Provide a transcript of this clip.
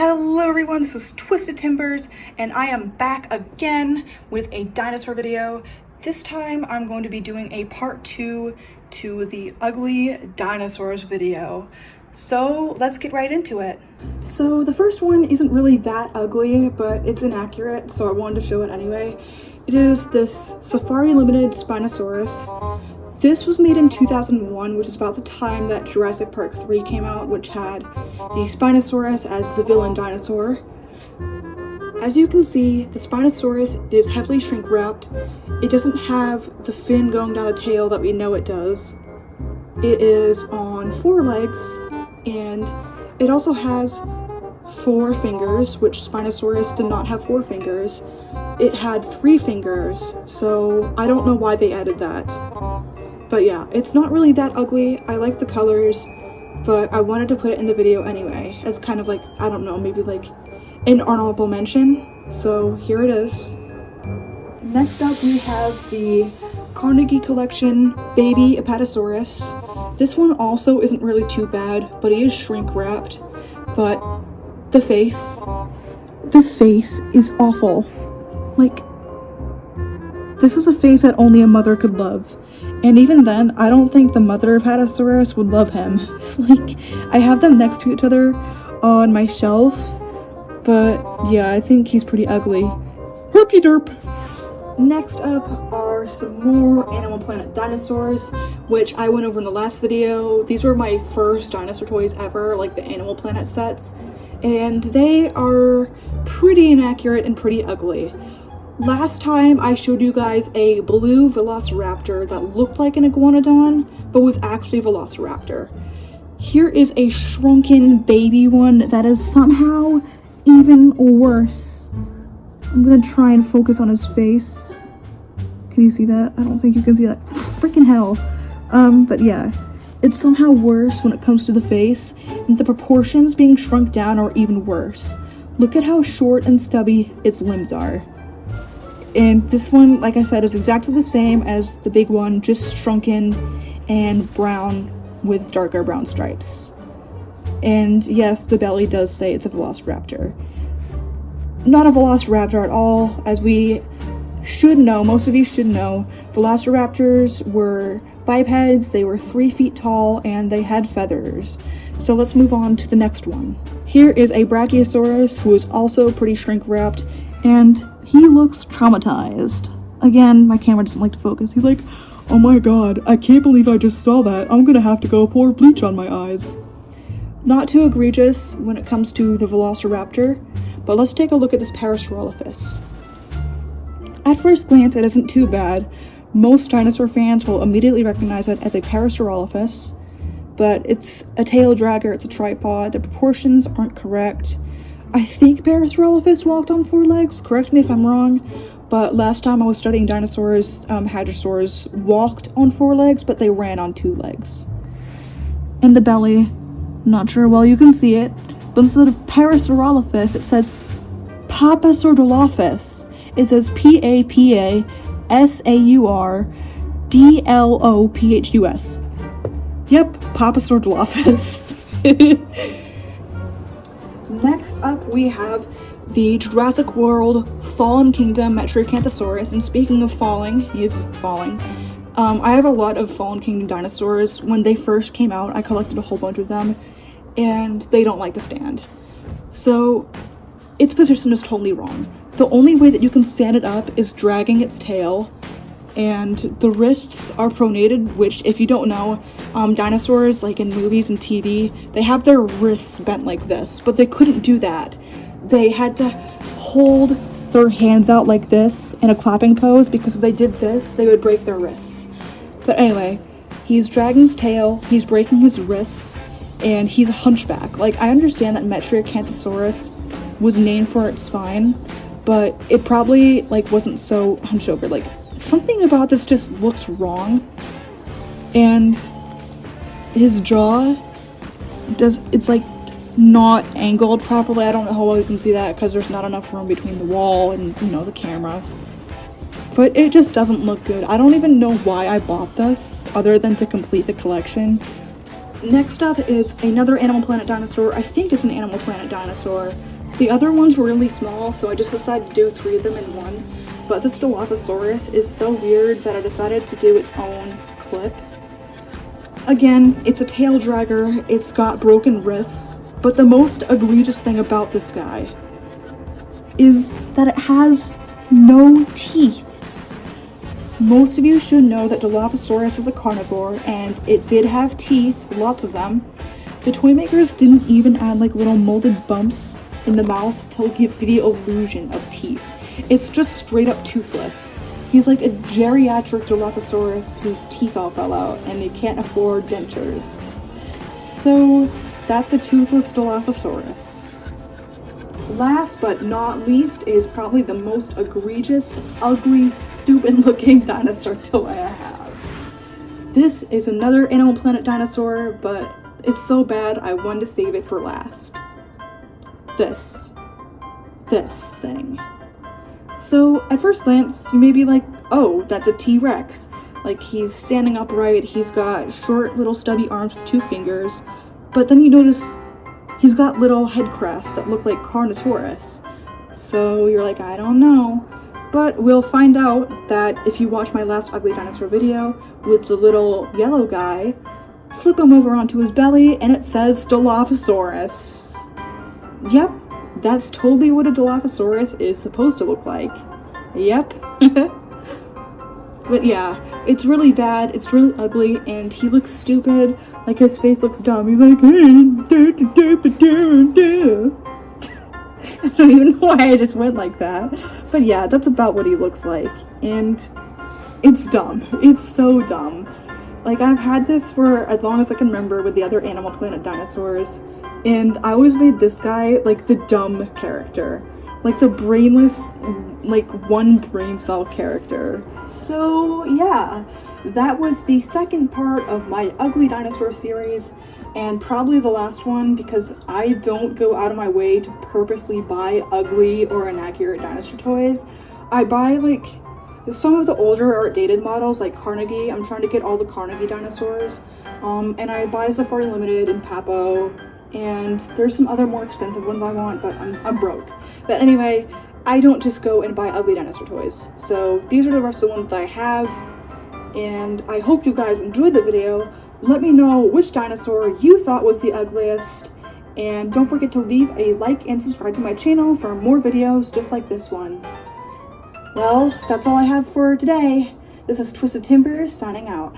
Hello everyone, this is Twisted Timbers, and I am back again with a dinosaur video. This time I'm going to be doing a part 2 to the Ugly Dinosaurs video. So let's get right into it. So the first one isn't really that ugly, but it's inaccurate, so I wanted to show it anyway. It is this Safari Limited Spinosaurus. This was made in 2001, which is about the time that Jurassic Park 3 came out, which had the Spinosaurus as the villain dinosaur. As you can see, the Spinosaurus is heavily shrink wrapped. It doesn't have the fin going down the tail that we know it does. It is on 4 legs, and it also has 4 fingers, which Spinosaurus did not have 4 fingers. It had 3 fingers, so I don't know why they added that. But yeah, it's not really that ugly. I like the colors, but I wanted to put it in the video anyway, as kind of like, I don't know, maybe like an honorable mention. So here it is. Next up we have the Carnegie Collection Baby Apatosaurus. This one also isn't really too bad, but he is shrink wrapped. But the face is awful. Like, this is a face that only a mother could love. And even then, I don't think the mother of Apatosaurus would love him. Like, I have them next to each other on my shelf, but yeah, I think he's pretty ugly. Herky derp! Next up are some more Animal Planet dinosaurs, which I went over in the last video. These were my first dinosaur toys ever, like the Animal Planet sets, and they are pretty inaccurate and pretty ugly. Last time I showed you guys a blue velociraptor that looked like an iguanodon, but was actually a velociraptor. Here is a shrunken baby one that is somehow even worse. I'm gonna try and focus on his face. Can you see that? I don't think you can see that. Freaking hell. But yeah, it's somehow worse when it comes to the face, and the proportions being shrunk down are even worse. Look at how short and stubby its limbs are. And this one, like I said, is exactly the same as the big one, just shrunken and brown with darker brown stripes. And yes, the belly does say it's a velociraptor. Not a velociraptor at all, as we should know, most of you should know, velociraptors were bipeds, they were 3 feet tall, and they had feathers. So let's move on to the next one. Here is a Brachiosaurus who is also pretty shrink wrapped, and he looks traumatized. Again, my camera doesn't like to focus. He's like, oh my god, I can't believe I just saw that. I'm gonna have to go pour bleach on my eyes. Not too egregious when it comes to the Velociraptor, but let's take a look at this Parasaurolophus. At first glance, it isn't too bad. Most dinosaur fans will immediately recognize it as a Parasaurolophus, but it's a tail dragger, it's a tripod, the proportions aren't correct. I think Parasaurolophus walked on 4 legs, correct me if I'm wrong, but last time I was studying dinosaurs, hadrosaurs walked on 4 legs, but they ran on 2 legs. And the belly, not sure well you can see it, but instead of Parasaurolophus, it says Papasaurolophus. It says Papasaurolophus. Yep, Papasaurolophus. Next up, we have the Jurassic World Fallen Kingdom Metriacanthosaurus, and speaking of falling, he is falling. I have a lot of Fallen Kingdom dinosaurs. When they first came out, I collected a whole bunch of them, and they don't like to stand. So, its position is totally wrong. The only way that you can stand it up is dragging its tail, and the wrists are pronated, which, if you don't know, dinosaurs, like in movies and TV, they have their wrists bent like this, but they couldn't do that. They had to hold their hands out like this in a clapping pose, because if they did this, they would break their wrists. But anyway, he's dragging his tail, he's breaking his wrists, and he's a hunchback. Like, I understand that Metriacanthosaurus was named for its spine, but it probably, like, wasn't so hunched over. Like, something about this just looks wrong, and his jaw it's like not angled properly. I don't know how well you can see that because there's not enough room between the wall and, you know, the camera, but it just doesn't look good. I don't even know why I bought this other than to complete the collection. Next up is another Animal Planet dinosaur. I think it's an Animal Planet dinosaur. The other ones were really small, so I just decided to do 3 of them in one. But this Dilophosaurus is so weird that I decided to do its own clip. Again, it's a tail dragger, it's got broken wrists, but the most egregious thing about this guy is that it has no teeth. Most of you should know that Dilophosaurus is a carnivore, and it did have teeth, lots of them. The toy makers didn't even add like little molded bumps in the mouth to give the illusion of teeth. It's just straight up toothless. He's like a geriatric Dilophosaurus whose teeth all fell out and they can't afford dentures. So that's a toothless Dilophosaurus. Last but not least is probably the most egregious, ugly, stupid looking dinosaur toy I have. This is another Animal Planet dinosaur, but it's so bad I wanted to save it for last. This thing. So at first glance, you may be like, oh, that's a T-Rex. Like, he's standing upright, he's got short little stubby arms with 2 fingers, but then you notice he's got little head crests that look like Carnotaurus. So you're like, I don't know. But we'll find out that if you watch my last Ugly Dinosaur video with the little yellow guy, flip him over onto his belly and it says Dilophosaurus. Yep, that's totally what a Dilophosaurus is supposed to look like. Yep. But yeah, it's really bad, it's really ugly, and he looks stupid. Like, his face looks dumb. He's like, hey, I don't even know why I just went like that. But yeah, that's about what he looks like. And it's dumb. It's so dumb. Like, I've had this for as long as I can remember with the other Animal Planet dinosaurs. And I always made this guy, like, the dumb character. Like, the brainless, like, one brain cell character. So, yeah. That was the second part of my Ugly Dinosaur series. And probably the last one, because I don't go out of my way to purposely buy ugly or inaccurate dinosaur toys. I buy, like, some of the older or dated models, like Carnegie. I'm trying to get all the Carnegie dinosaurs. And I buy Safari Limited and Papo. And there's some other more expensive ones I want, but I'm broke. But anyway, I don't just go and buy ugly dinosaur toys. So these are the rest of the ones that I have. And I hope you guys enjoyed the video. Let me know which dinosaur you thought was the ugliest. And don't forget to leave a like and subscribe to my channel for more videos just like this one. Well, that's all I have for today. This is Twisted Timbers signing out.